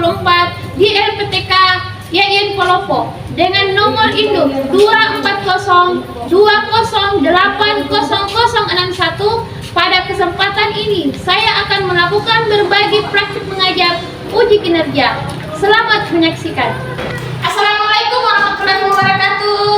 2024 di LPTK YIN Palopo dengan nomor induk 24020800061. Pada kesempatan ini saya akan melakukan berbagai praktik mengajar uji kinerja. Selamat menyaksikan. Assalamualaikum warahmatullahi wabarakatuh.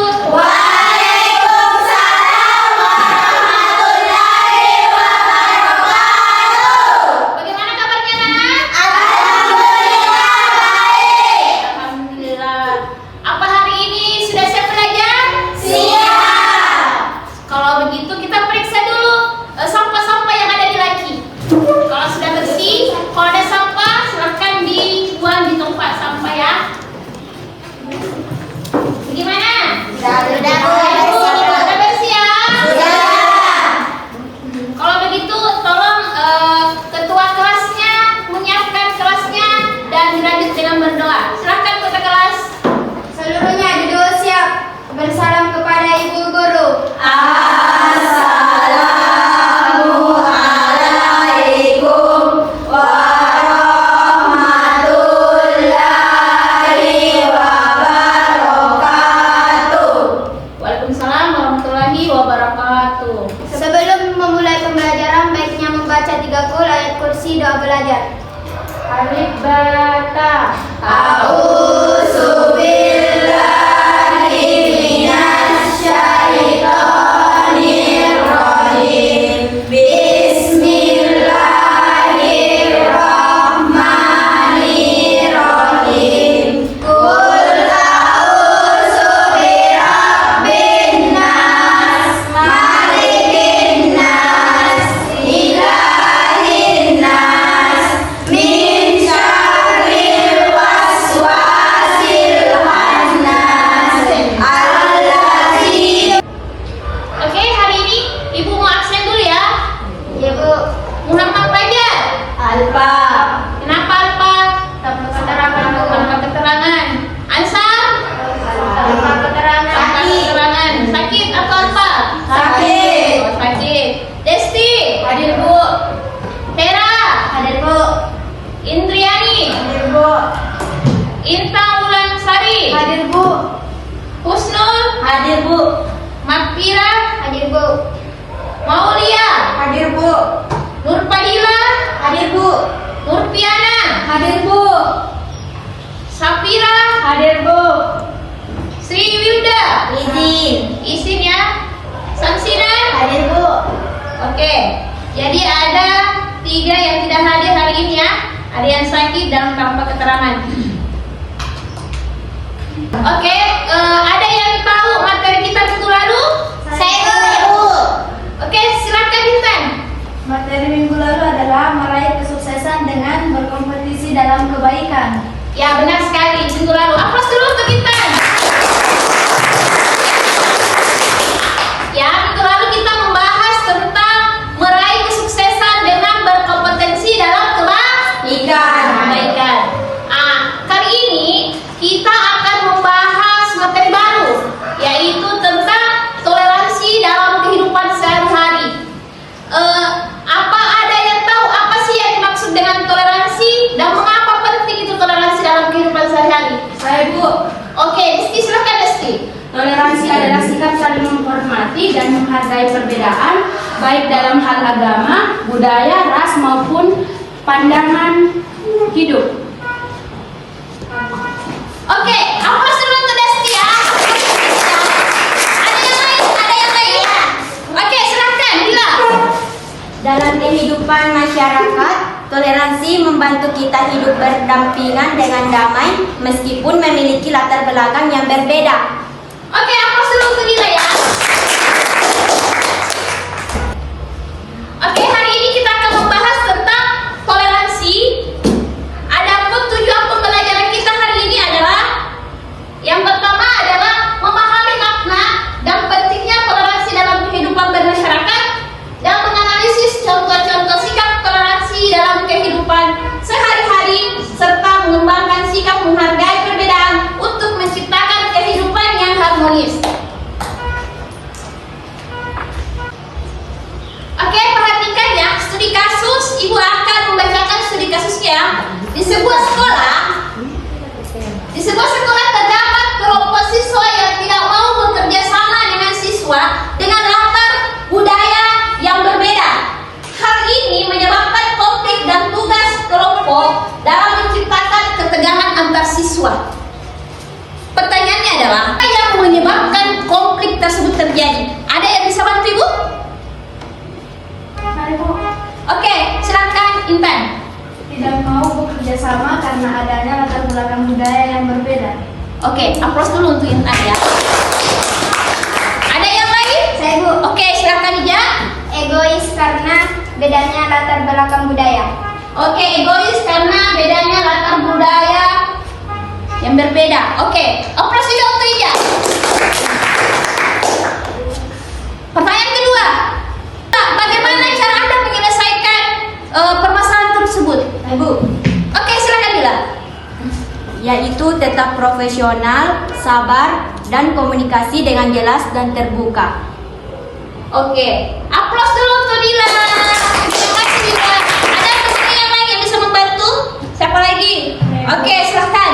Sebelum memulai pembelajaran, baiknya membaca 3 kul ayat kursi doa belajar. Alif Bata. A'udzubillahi minasyaitonirrajim. Bismillahirrahmanirrahim. Qul a'udzu birabbin nas, malikin nas, ilahin nas, min syarril waswasil khannas allazi. Oke, hari ini Ibu mau absen dulu ya. Ya Bu. Muhammad Fajar. Alfa. Kenapa Alfa? Tanpa keterangan. Tanpa keterangan. Ansar. Tanpa keterangan. Tanpa keterangan. Sakit atau apa? Sakit. Oh, sakit. Desti. Hadir Bu. Hera. Hadir Bu. Indriani. Hadir Bu. Inta Wulansari. Hadir Bu. Husnul. Hadir Bu. Makfira. Hadir Bu. Maulia. Hadir Bu. Nurpadila. Hadir Bu. Nurpiana. Hadir Bu. Safira. Hadir Bu. Sri Wilda. Izin. Izin ya. Samsina. Hadir Bu. Oke. Jadi ada 3 yang tidak hadir hari ini ya. Ada yang sakit dan tanpa keterangan. Oke, ada yang tahu materi kita minggu lalu? Saya Bu. Oke, silakan Intan. Materi minggu lalu adalah meraih kesuksesan dengan berkompetisi dalam kebaikan. Ya, benar sekali. Minggu lalu. Aplaus dulu untuk Intan. Ya, minggu lalu kita membahas tentang meraih kesuksesan dengan berkompetensi dalam kebaikan. Kali ini kita akan membahas materi baru, yaitu tentang toleransi dalam kehidupan sehari-hari. Apa ada yang tahu apa sih yang dimaksud dengan toleransi dan mengapa penting itu toleransi dalam kehidupan sehari-hari? Saya Bu. Oke, Desti, silakan Desti. Toleransi adalah sikap saling menghormati dan menghargai perbedaan, baik dalam hal agama, budaya, ras maupun pandangan hidup. Oke, aplaus dulu untuk Desti ya. Ada yang lain? Ada yang lain? Oke, silakan Dila. Dalam kehidupan masyarakat, toleransi membantu kita hidup berdampingan dengan damai meskipun memiliki latar belakang yang berbeda. Oke, aplaus dulu untuk Dila ya. Oke, hari ini kita akan membahas tentang toleransi. Adapun tujuan pembelajaran kita hari ini adalah yang pertama adalah memahami makna dan pentingnya toleransi dalam kehidupan bermasyarakat dan menganalisis contoh-contoh sikap toleransi dalam kehidupan sehari-hari serta mengembangkan sikap menghargai perbedaan untuk menciptakan kehidupan yang harmonis. Oke, perhatikan ya, studi kasus. Ibu akan membacakan studi kasusnya. Di sebuah sekolah Di sebuah sekolah terdapat kelompok siswa yang tidak mau bekerja sama dengan siswa dengan latar budaya yang berbeda. Hal ini menyebabkan konflik dan tugas kelompok dalam menciptakan ketegangan antar siswa. Pertanyaannya adalah, apa yang menyebabkan konflik tersebut terjadi? Ada yang bisa bantu Ibu? Mari Bu. Oke, silakan Intan. Tidak mau bekerja sama karena adanya latar belakang budaya yang berbeda. Oke, aplaus dulu untuk Intan ya. Ada yang lain? Saya Bu. Oke, silakan Ija. Egois karena bedanya latar belakang budaya. Oke, egois karena bedanya latar budaya yang berbeda. Oke, aplaus juga untuk Ija. Pertanyaan kedua, Pak, bagaimana cara Anda menyelesaikan permasalahan tersebut? Bu. Oke, silakan Dila. Yaitu tetap profesional, sabar, dan komunikasi dengan jelas dan terbuka. Oke, aplaus dulu untuk Dila. Terima kasih Dila. Ada teman yang lain yang bisa membantu? Siapa lagi? Oke, silakan.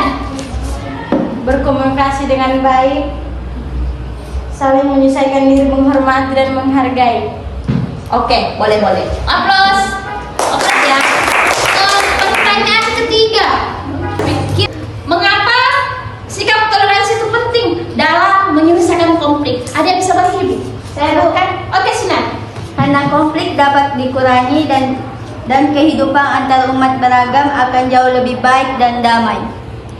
Berkomunikasi dengan baik, saling menyesuaikan diri, menghormati dan menghargai. Oke, boleh. Aplaus. Aplaus ya. Pertanyaan ketiga. Mengapa sikap toleransi itu penting dalam menyelesaikan konflik? Ada yang bisa bantu Ibu? Saya bukan. Oke, Sinan. Karena konflik dapat dikurangi dan kehidupan antar umat beragam akan jauh lebih baik dan damai.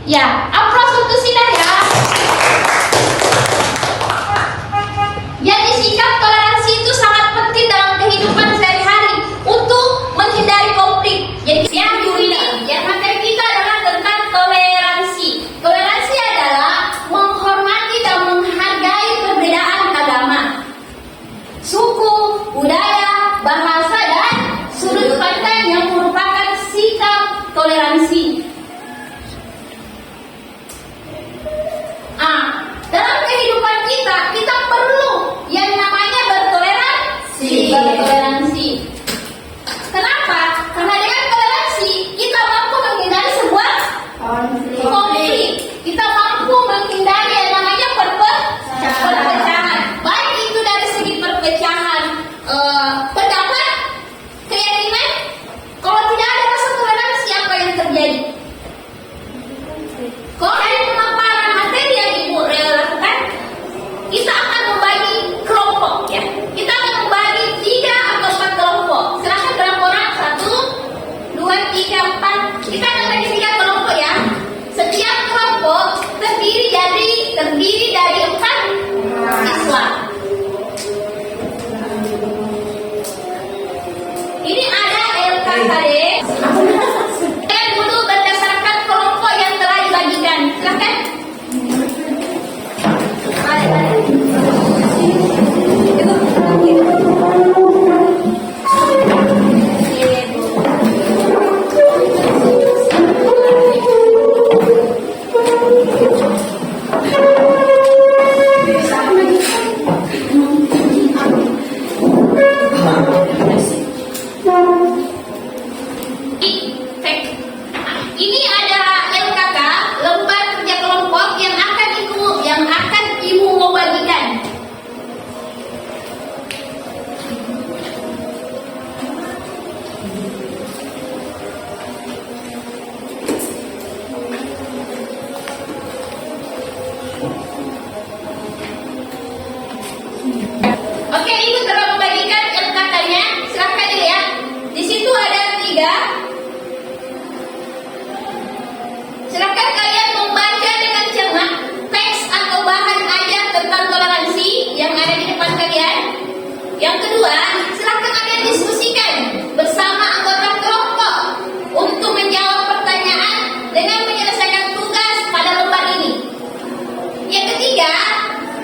Ya, aplaus untuk Sinan ya. Jadi sikap toleransi itu sangat penting dalam kehidupan sehari-hari untuk menghindari konflik. Jadi yang ini, yang materi kita adalah tentang toleransi. Toleransi adalah menghormati dan menghargai perbedaan agama, suku, budaya, bahasa, dan sudut pandang yang merupakan sikap toleransi. Dalam kehidupan kita perlu yang namanya bertoleransi. Kenapa? Karena dengan toleransi kita mampu menghindari sebuah konflik. Kita mampu menghindari yang namanya perpecahan. Baik itu dari segi perpecahan pendapat, keyakinan. Kalau tidak ada rasa toleransi, apa yang terjadi? Kalau dari pemaparan materi yang Ibu lakukan, kita akan membagi kelompok ya. Kita akan membagi 3 atau 4 kelompok. Silakan berapa orang? 1, 2, 3, 4. Kita akan bagi 3 kelompok ya. Setiap kelompok terdiri dari 4 siswa. Ini ada LKKD. Dan dulu berdasarkan kelompok yang telah dibagikan. Silakan. Ini ada LKK, lembar kerja kelompok yang akan Ibu mau bagikan. Oke, Ibu telah membagikan LKK-nya. Silakan dilihat. Di situ ada 3. Silakan kalian membaca dengan cermat teks atau bahan ajar tentang toleransi yang ada di depan kalian. Yang kedua, silakan kalian diskusikan bersama anggota kelompok untuk menjawab pertanyaan dengan menyelesaikan tugas pada lembar ini. Yang ketiga,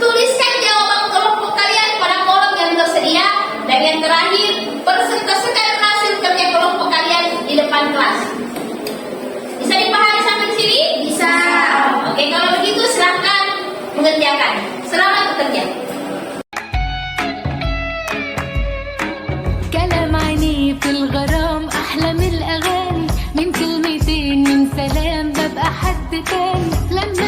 tuliskan jawaban kelompok kalian pada kolom yang tersedia. Dan yang terakhir, presentasikan hasil kerja kelompok kalian di depan kelas. Bisa dipahami sampai sini? Bisa. Oke, kalau begitu silakan mengerjakan. Selamat bekerja. كلام عيني في الغرام أحلى من الأغاني من كلمتين من سلام ببقى حد تاني لما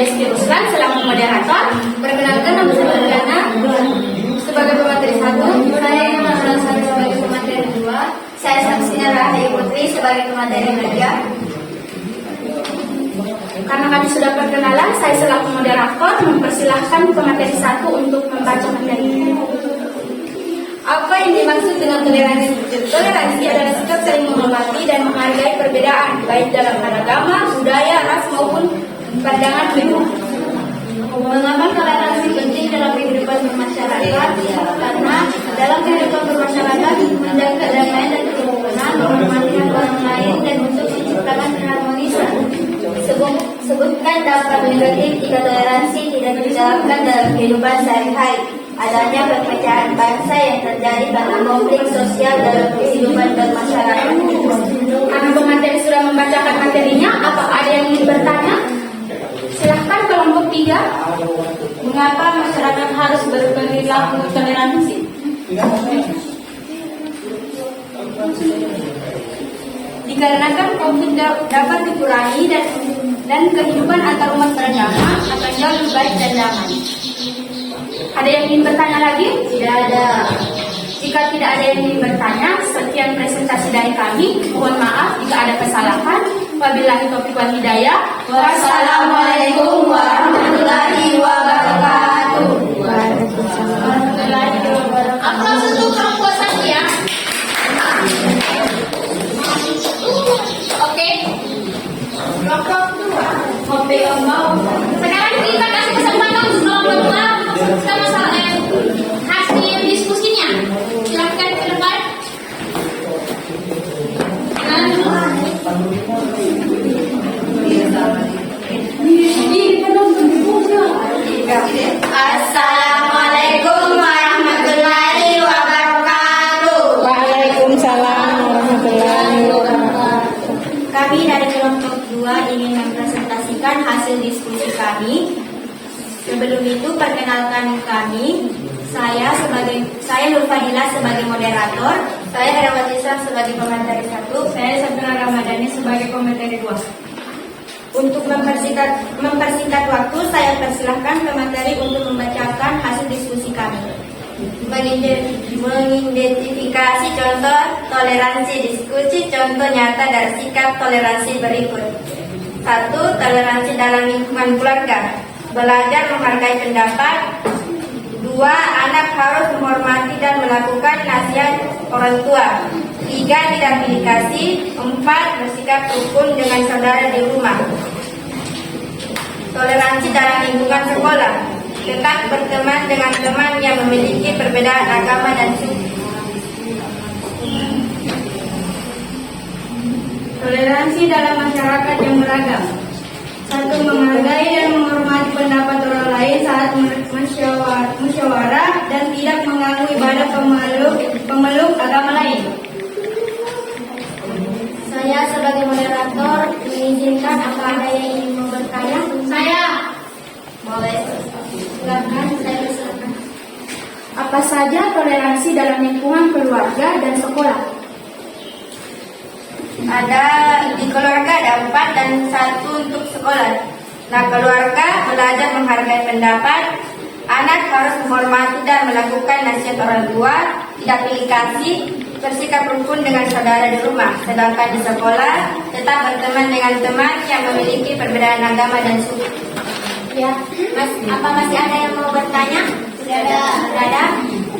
Rizky Ruslan selaku moderator. Perkenalkan, nama saya Mariana sebagai pemateri 1, saya Imam Rasari sebagai pemateri 2, saya Samsina Rahayu Putri sebagai pemateri 3. Karena kami sudah perkenalan, saya selaku moderator mempersilahkan pemateri 1 untuk membaca materi. Apa yang dimaksud dengan toleransi? Toleransi adalah sikap saling menghormati dan menghargai perbedaan, baik dalam hal agama, budaya, ras maupun pandangan hidup. Mengapa toleransi penting dalam kehidupan bermasyarakat? Karena dalam kehidupan bermasyarakat menjaga kedamaian dan kerukunan, menghormati orang lain dan untuk menciptakan keharmonisan. Sebutkan dampak negatif jika toleransi tidak diterapkan dalam kehidupan sehari-hari. Adanya perpecahan bangsa yang terjadi karena konflik sosial dalam kehidupan bermasyarakat. Karena pemateri sudah membacakan materinya, apa ada yang ingin bertanya? Silahkan kelompok 3. Mengapa masyarakat harus berperilaku toleransi? Dikarenakan konflik dapat dikurangi dan kehidupan antar umat beragama akan jauh lebih baik dan damai. Ada yang ingin bertanya lagi? Tidak ada. Jika tidak ada yang ingin bertanya, sekian presentasi dari kami. Mohon maaf jika ada kesalahan. Wabillahi taufiq wal hidayah. Wassalamualaikum warahmatullahi wabarakatuh. Aplaus untuk perempuan ya. Oke. Kelompok 2. Sekarang kita kasih kesempatan untuk kelompok 2 sama hasil diskusinya. Silakan ke depan. Assalamualaikum warahmatullahi wabarakatuh. Waalaikumsalam warahmatullahi wabarakatuh. Kami dari kelompok 2 ingin mempresentasikan hasil diskusi kami. Sebelum itu perkenalkan kami. Saya Nur Fadila sebagai moderator, saya Herawati Islam sebagai pemateri 1, saya Sabira Ramadhani sebagai pemateri 2. Untuk mempersingkat waktu, saya persilahkan pemateri untuk membacakan hasil diskusi kami. Mengidentifikasi contoh toleransi, diskusi contoh nyata dari sikap toleransi berikut. 1. Toleransi dalam lingkungan keluarga. Belajar menghargai pendapat. 2. Anak harus menghormati dan melakukan nasihat orang tua. 3. Tidak pilih kasih. 4. Bersikap rukun dengan saudara di rumah. Toleransi dalam lingkungan sekolah. Tetap berteman dengan teman yang memiliki perbedaan agama dan suku. Toleransi dalam masyarakat yang beragam. 1. Menghargai dan menghormati pendapat orang lain saat musyawarah dan tidak mengganggu ibadah pemeluk agama lain. Saya sebagai moderator mengizinkan apa ada yang ingin bertanya. Saya. Boleh. Silakan, saya silakan. Apa saja toleransi dalam lingkungan keluarga dan sekolah? Ada di keluarga ada 4 dan 1 untuk sekolah. Nah, keluarga belajar menghargai pendapat, anak harus menghormati dan melakukan nasihat orang tua, tidak pilih kasih, bersikap rukun dengan saudara di rumah. Sedangkan di sekolah tetap berteman dengan teman yang memiliki perbedaan agama dan suku. Ya, apa masih ada yang mau bertanya? Tidak ada.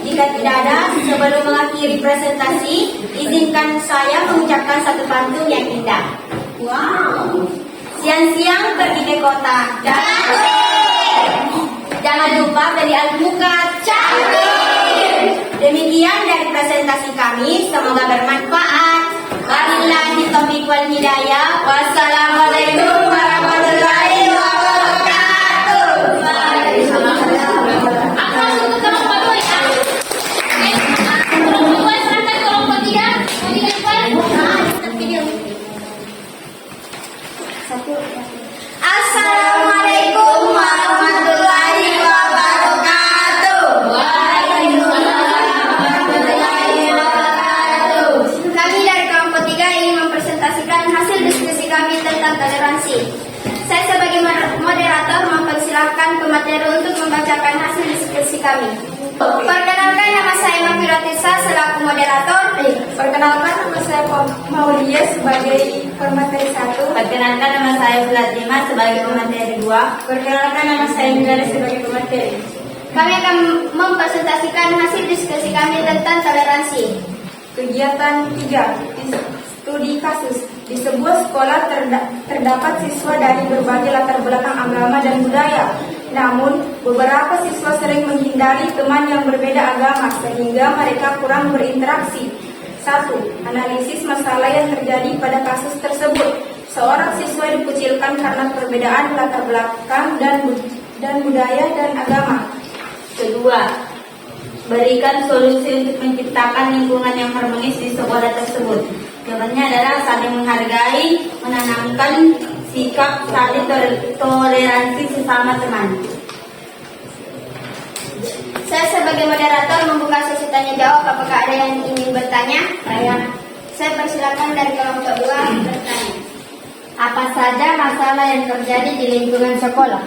Jika tidak ada, sebelum mengakhiri presentasi, izinkan saya mengucapkan satu pantun yang indah. Wow. Siang-siang pergi ke kota. Jangan lupa beli alpukat. Demikian dari presentasi kami, semoga bermanfaat. Wabillahi taufiq wal hidayah. Wassalamualaikum warahmatullahi wabarakatuh. Aplaus untuk kelompok 2 ya. Oke. Kelompok 2 silakan kelompok 3. Mau di depan? Assalamualaikum warahmatullahi wabarakatuh. Kami dari kelompok 3 ingin mempresentasikan hasil diskusi kami. Perkenalkan, nama saya Mafirotisa selaku moderator. Perkenalkan, nama saya Maulia sebagai pemateri 1. Perkenalkan, nama saya Fatima sebagai pemateri 2. Perkenalkan, nama saya Milari sebagai pemateri. Kami akan mempresentasikan hasil diskusi kami tentang toleransi. Kegiatan 3, studi kasus. Di sebuah sekolah terdapat siswa dari berbagai latar belakang agama dan budaya. Namun, beberapa siswa sering menghindari teman yang berbeda agama sehingga mereka kurang berinteraksi. 1. Analisis masalah yang terjadi pada kasus tersebut. Seorang siswa dikucilkan karena perbedaan latar belakang dan budaya dan agama. Kedua, berikan solusi untuk menciptakan lingkungan yang harmonis di sekolah tersebut. Jawabannya adalah saling menghargai, menanamkan sikap saling toleransi sesama teman. Saya sebagai moderator membuka sesi tanya jawab. Apakah ada yang ingin bertanya? Saya persilakan dari kelompok 2 bertanya. Apa saja masalah yang terjadi di lingkungan sekolah?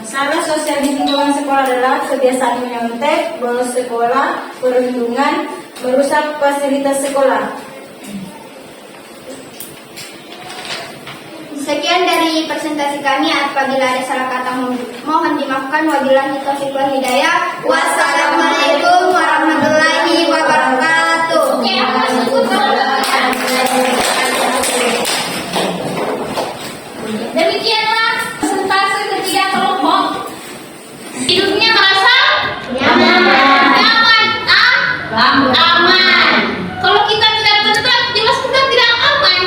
Masalah sosial di lingkungan sekolah adalah kebiasaan menyontek, bolos sekolah, perundungan, merusak fasilitas sekolah. Sekian dari presentasi kami. Apabila ada salah kata mohon dimaafkan. Wabillahi taufiq wal hidayah. Wassalamualaikum warahmatullahi wabarakatuh. Demikianlah presentasi ketiga kelompok. Hidupnya merasa nyaman. Aman. Kalau kita tidak tentram, jelas kita tidak aman.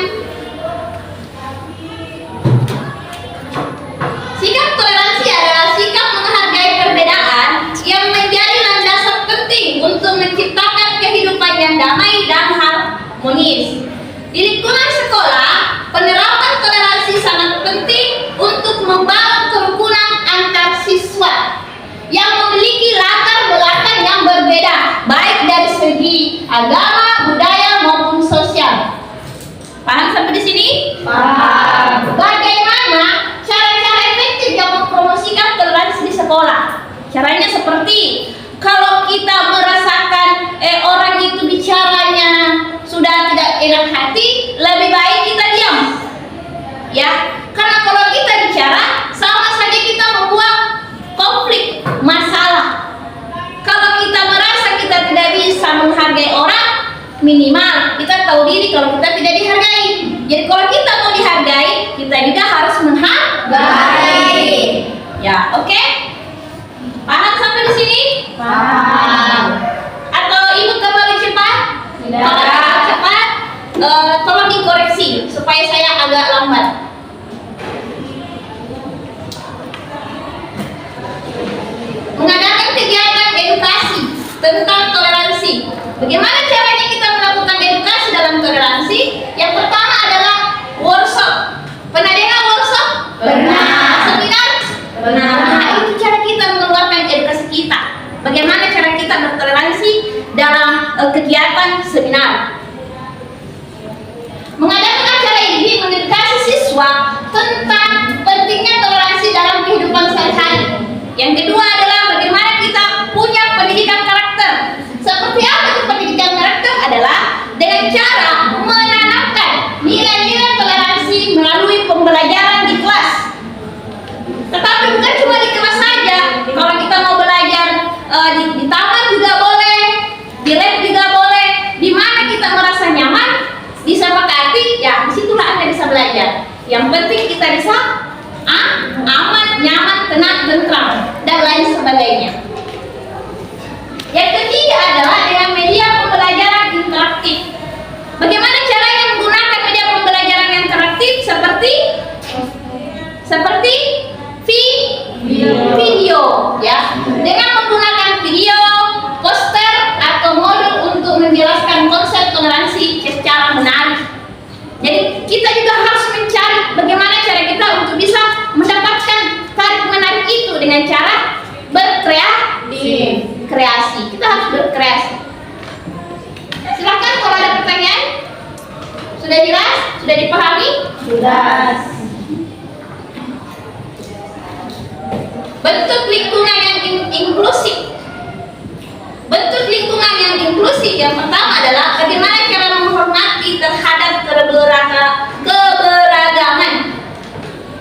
Sikap toleransi adalah sikap menghargai perbedaan yang menjadi landasan penting untuk menciptakan kehidupan yang damai dan harmonis. Di lingkungan sekolah, penerapan toleransi sangat penting untuk membangun kerukunan antar siswa yang memiliki latar belakang yang berbeda, baik dari segi agama, budaya maupun sosial. Paham sampai di sini? Paham. Bagaimana cara-cara efektif yang mempromosikan toleransi di sekolah? Caranya seperti kalau kita merasakan orang itu bicaranya sudah tidak enak hati, lebih baik kita diam. Ya, karena kalau kita bicara sama saja kita membuat konflik, masalah. Kalau kita merasa kita tidak bisa menghargai orang, minimal kita tahu diri kalau kita tidak dihargai. Jadi kalau kita mau dihargai, kita juga harus menghargai. Ya, oke? Paham sampai di sini? Paham. Atau ibu kembali cepat? Tidak. Kalau cepat, tolong dikoreksi supaya saya agak lambat. Mengadakan kegiatan edukasi tentang toleransi. Bagaimana caranya kita melakukan edukasi dalam toleransi? Yang pertama adalah workshop. Pernah dengar workshop? Pernah. Seminar? Pernah. Nah, itu cara kita mengeluarkan edukasi kita. Bagaimana cara kita bertoleransi dalam kegiatan seminar? Mengadakan acara ini mengedukasi siswa tentang pentingnya toleransi dalam kehidupan sehari-hari. Yang kedua adalah bagaimana kita punya pendidikan karakter. Seperti apa itu pendidikan karakter? Adalah dengan cara menanamkan nilai-nilai toleransi melalui pembelajaran di kelas. Tetapi bukan cuma di kelas saja. Kalau kita mau belajar di taman juga boleh, di lab juga boleh. Di mana kita merasa nyaman, disepakati, ya disitulah Anda bisa belajar. Yang penting kita bisa aman, nyaman, tenang, tentram, dan lain sebagainya. Yang ketiga adalah dengan media pembelajaran interaktif. Bagaimana caranya menggunakan media pembelajaran yang interaktif seperti video, ya. Dengan menggunakan video, poster atau modul untuk menjelaskan konsep toleransi secara menarik. Jadi kita juga harus mencari bagaimana cara kita untuk bisa mendapatkan tarik menarik itu dengan cara berkreasi. Kita harus berkreasi. Silakan kalau ada pertanyaan. Sudah jelas? Sudah dipahami? Sudah. Bentuk lingkungan yang inklusif. Bentuk lingkungan yang inklusif yang pertama adalah bagaimana cara menghormati terhadap keberagaman.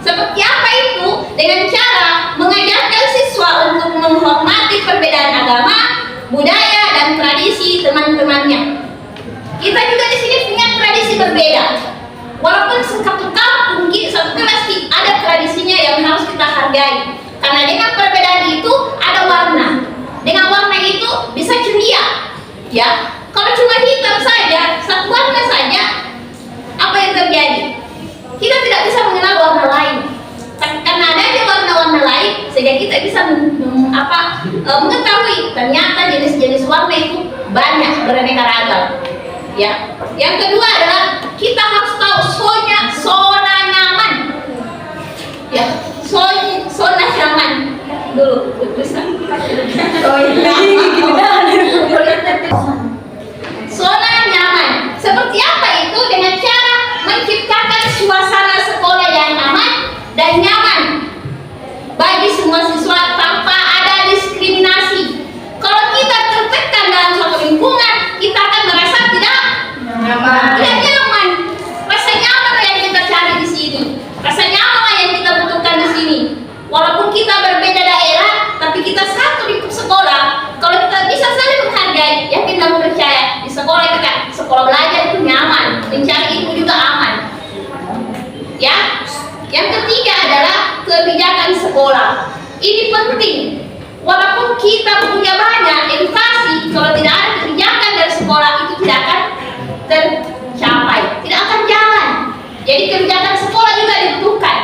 Seperti apa itu? Dengan cara mengajarkan siswa untuk menghormati perbedaan agama, budaya, dan tradisi teman-temannya. Kita juga di sini punya tradisi berbeda. Walaupun satu kampung, satu kelas ada tradisinya yang harus kita hargai. Karena dengan perbedaan itu ada warna. Dengan warna itu bisa ceria, ya. Kalau cuma hitam saja, satu warna saja, apa yang terjadi? Kita tidak bisa mengenal warna lain. Karena adanya warna-warna lain, sehingga kita bisa mengetahui ternyata jenis-jenis warna itu banyak, beraneka ragam. Ya. Yang kedua adalah kita harus tahu zona nyaman. Ya, zona nyaman dulu zona nyaman seperti apa itu? Dengan cara menciptakan suasana sekolah yang aman dan nyaman bagi semua siswa tanpa ada diskriminasi. Kalau kita tertekan dalam suatu lingkungan, kita akan merasa tidak nyaman. Rasa nyaman yang kita cari di sini, rasa nyaman yang kita butuhkan di sini. Walaupun kita berbeda daerah, tapi kita satu di sekolah. Kalau kita bisa saling menghargai, yakin dan percaya di sekolah kita, sekolah belajar itu nyaman, mencari ilmu juga aman. Ya, yang ketiga adalah kebijakan sekolah. Ini penting. Walaupun kita punya banyak edukasi, kalau tidak ada kebijakan dari sekolah itu tidak akan tercapai, tidak akan jalan. Jadi kebijakan sekolah juga dibutuhkan.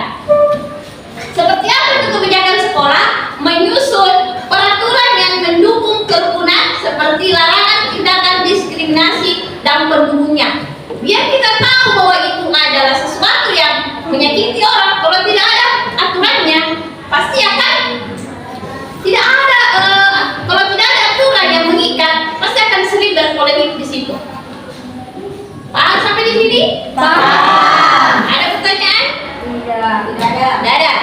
Seperti apa itu kebijakan sekolah? Menyusun peraturan yang mendukung kerukunan seperti larangan tindakan diskriminasi dan pendukungnya. Biar kita tahu bahwa itu adalah sesuatu yang menyakiti orang. Kalau tidak ada aturannya, pasti akan tidak ada. Kalau tidak ada aturan yang mengikat, pasti akan sering berpolemik di situ. Paham sampai di sini? Paham. Ada pertanyaan? Tidak ada.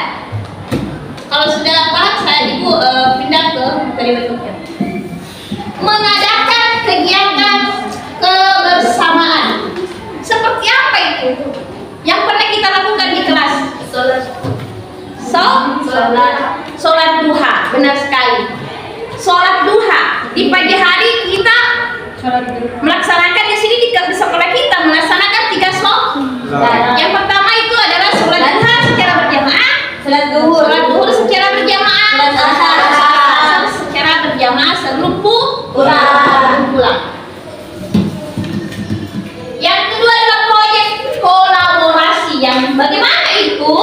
Kalau sudah paham, saya ibu pindah ke dari berikutnya. Mengadakan kegiatan kebersamaan. Seperti apa itu? Yang pernah kita lakukan di kelas? Sholat duha, benar sekali. Sholat duha di pagi hari kita melaksanakan di sini di sekolah kita melaksanakan 3 sholat. Yang pertama itu adalah sholat duha secara berjamaah, sholat duhur secara berjamaah, sholat asar secara berjamaah sebelum pulang. Yang kedua adalah proyek kolaborasi yang bagaimana itu?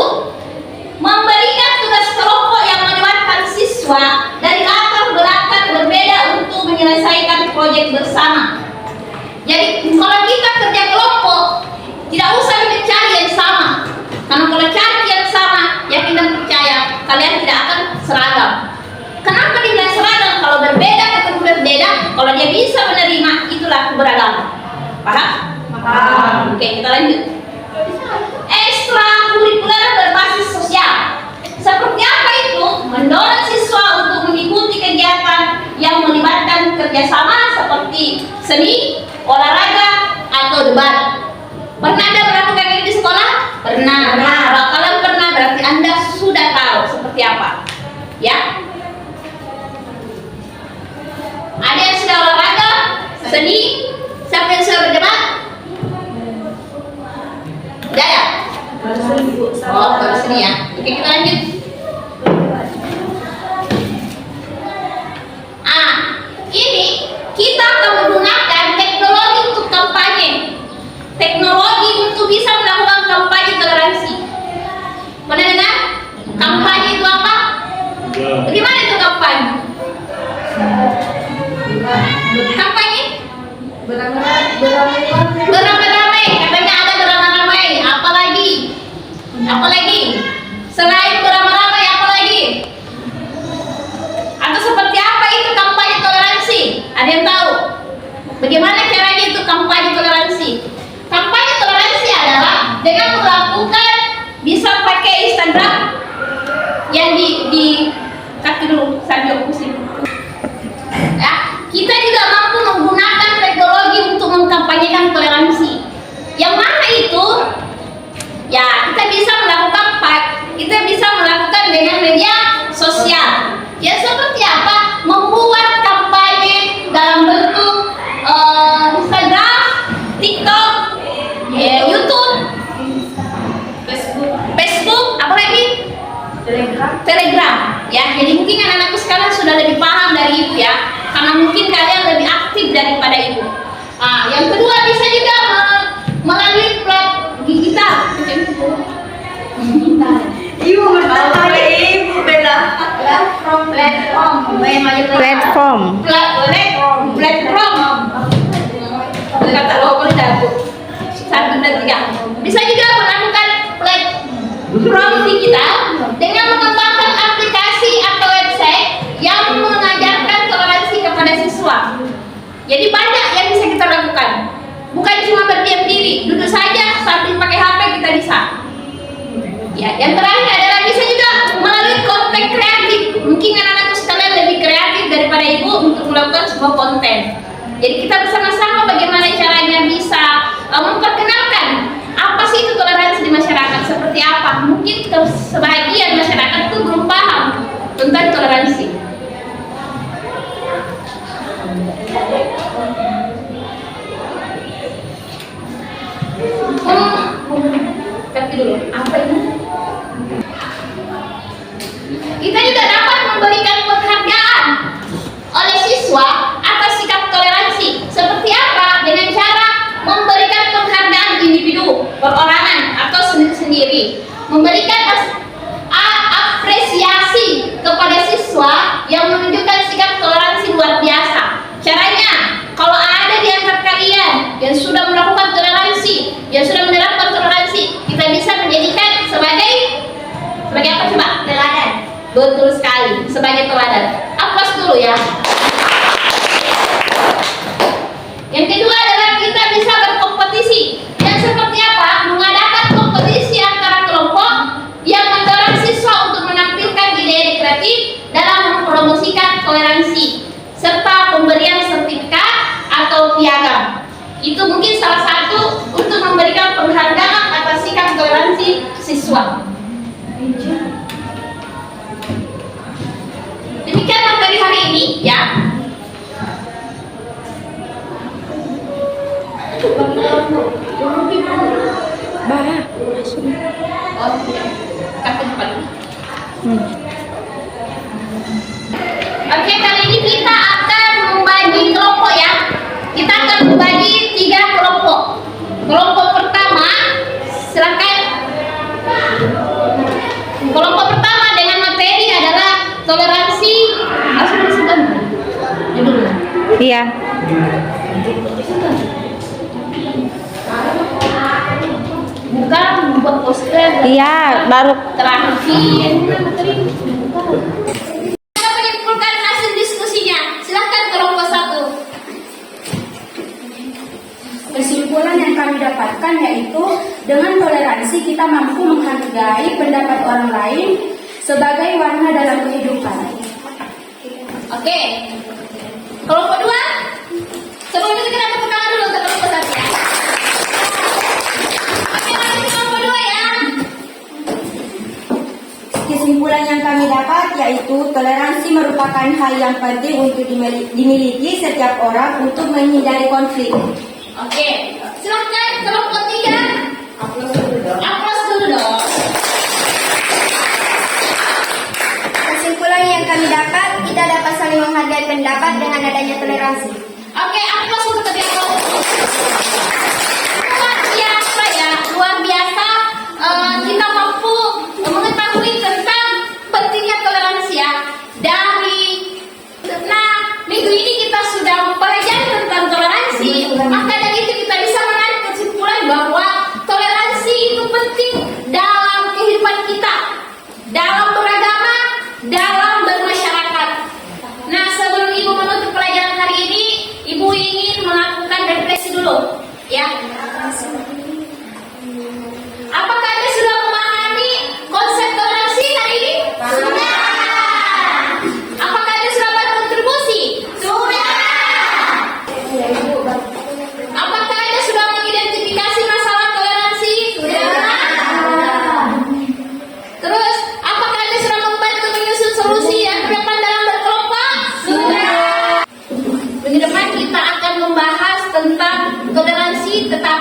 Memberikan tugas kelompok yang melibatkan siswa dari latar belakang berbeda untuk menyelesaikan proyek bersama. Jadi kalau kita kerja kelompok, tidak usah mencari yang sama. Karena kalau cari yang sama, yakin dan percaya kalian tidak akan seragam. Kenapa dibilang seragam? Kalau berbeda ketemu berbeda, kalau dia bisa menerima, itulah keberagaman. Paham? Paham. Oke, kita lanjut. Ekstrakurikuler berbasis sosial. Seperti apa itu? Mendorong siswa untuk mengikuti kegiatan yang melibatkan kerjasama seperti seni, olahraga, atau debat. Pernah Anda melakukan ini di sekolah? Pernah. Kalau kalian pernah, berarti Anda sudah tahu seperti apa. Ya? Ada yang sudah olahraga, seni, siapa yang sudah berdebat? Tidak ya? Oh, baru seni ya. Oke, kita lanjut. Ini kita akan menggunakan teknologi untuk kampanye. Teknologi untuk bisa melakukan kampanye toleransi. Pernah dengar? Kampanye itu apa? Bagaimana itu kampanye? Kampanye? Beramai-ramai. Katanya ada beramai-ramai. Apalagi? Selain beramai-ramai, apa lagi? Atau seperti apa itu kampanye toleransi? Ada yang tahu? Bagaimana caranya itu kampanye toleransi? Kampanye toleransi adalah dengan melakukan, bisa pakai Instagram yang di kaki dulu sambil pusing. mungkin kalian lebih aktif daripada ibu. Yang kedua bisa juga melalui digital. Ibu bertanya ibu bela platform. Kata lo satu dan tiga. Bisa juga melakukan platform digital dengan mengembangkan aplikasi atau website yang mengajarkan toleransi kepada siswa. Jadi banyak yang bisa kita lakukan. Bukan cuma berdiam diri, duduk saja sambil pakai HP kita bisa. Ya, yang terakhir adalah bisa juga melalui konten kreatif. Mungkin anak-anakku sekalian lebih kreatif daripada ibu untuk melakukan sebuah konten. Jadi kita bersama-sama bagaimana caranya bisa memperkenalkan apa sih itu toleransi di masyarakat, seperti apa. Mungkin sebagian masyarakat itu belum paham tentang toleransi. Tapi dulu, apa ini? Kita juga dapat memberikan penghargaan oleh siswa atas sikap toleransi. Seperti apa? Dengan cara memberikan penghargaan individu, perorangan atau sendiri-sendiri. Memberikan apresiasi kepada siswa yang menunjukkan sikap toleransi luar biasa. Caranya, kalau ada di antara kalian yang sudah melakukan toleransi, yang sudah menerapkan toleransi, kita bisa menjadikan sebagai apa coba? Teladan. Betul sekali, sebagai teladan. Aplaus dulu ya. Yang kedua adalah kita bisa berkompetisi. Yang seperti apa? Mengadakan kompetisi antara kelompok yang mendorong siswa untuk menampilkan ide-ide kreatif dalam mempromosikan toleransi, serta pemberian sertifikat atau piagam. Itu mungkin salah satu untuk memberikan penghargaan atas sikap toleransi siswa. Demikian materi hari ini ya. Oke, kali ini kita akan membagi kelompok ya. Kita akan membagi 3 kelompok. Kelompok pertama, silakan. Kelompok pertama dengan materi adalah toleransi. Iya. Bukan membuat poster. Iya, baru Terakhir. Kita menyimpulkan hasil diskusinya. Silakan kelompok 1. Kesimpulan yang kami dapatkan yaitu dengan toleransi kita mampu menghargai pendapat orang lain sebagai warna dalam kehidupan. Oke. Kelompok 2. Sebelum itu kita tepuk tangan dulu untuk kelompok 1 ya. Oke, lanjut kelompok 2 ya. Kesimpulan yang kami dapat yaitu toleransi merupakan hal yang penting untuk dimiliki setiap orang untuk menghindari konflik. Oke. Silakan kelompok 3. Aplaus dulu dong. Kesimpulan yang kami dapat, kita dapat saling menghargai pendapat dengan adanya toleransi. Oke, aplaus untuk ketiga kelompok. Luar biasa ya, luar biasa. Kita mampu mengetahui tentang pentingnya toleransi ya. Minggu ini kita sudah mempelajari tentang toleransi. Maka dari itu kita bisa menarik kesimpulan bahwa toleransi itu penting dalam kehidupan kita, dalam beragama, dalam bermasyarakat. Nah, sebelum ibu menutup pelajaran hari ini, ibu ingin melakukan refleksi dulu, ya. Apakah Anda sudah memahami konsep toleransi hari ini? Sudah. Apakah Anda sudah berkontribusi? Sudah. Apakah Anda sudah mengidentifikasi masalah toleransi? Sudah. Terus, apakah Anda sudah membantu menyusun solusi yang ke depan dalam berkelompok? Sudah. Minggu depan kita akan membahas tentang toleransi, tetapi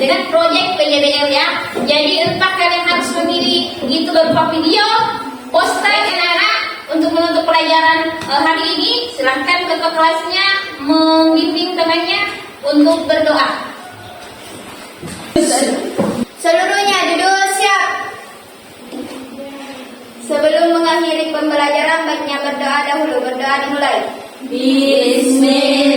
dengan proyek PJBL ya. Jadi entah kalian harus memilih gitu berupa video, poster anak-anak untuk menutup pelajaran hari ini. Silahkan ke kelasnya membimbing temannya untuk berdoa. Seluruhnya duduk siap. Sebelum mengakhiri pembelajaran, baiknya berdoa dahulu. Berdoa dimulai. Bismillah.